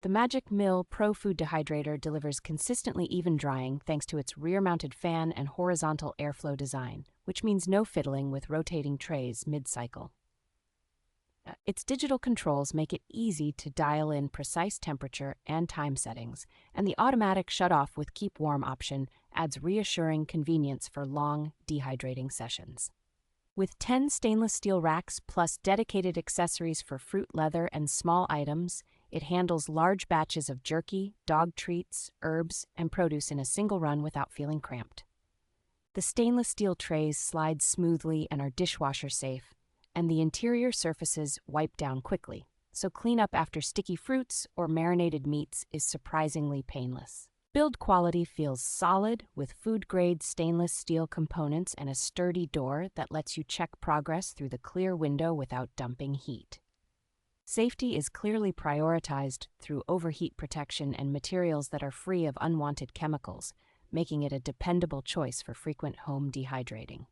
The Magic Mill Pro Food Dehydrator delivers consistently even drying thanks to its rear-mounted fan and horizontal airflow design, which means no fiddling with rotating trays mid-cycle. Its digital controls make it easy to dial in precise temperature and time settings, and the automatic shut-off with Keep Warm option adds reassuring convenience for long dehydrating sessions. With 10 stainless steel racks plus dedicated accessories for fruit leather and small items, it handles large batches of jerky, dog treats, herbs, and produce in a single run without feeling cramped. The stainless steel trays slide smoothly and are dishwasher-safe, and the interior surfaces wipe down quickly, so cleanup after sticky fruits or marinated meats is surprisingly painless. Build quality feels solid with food-grade stainless steel components and a sturdy door that lets you check progress through the clear window without dumping heat. Safety is clearly prioritized through overheat protection and materials that are free of unwanted chemicals, making it a dependable choice for frequent home dehydrating.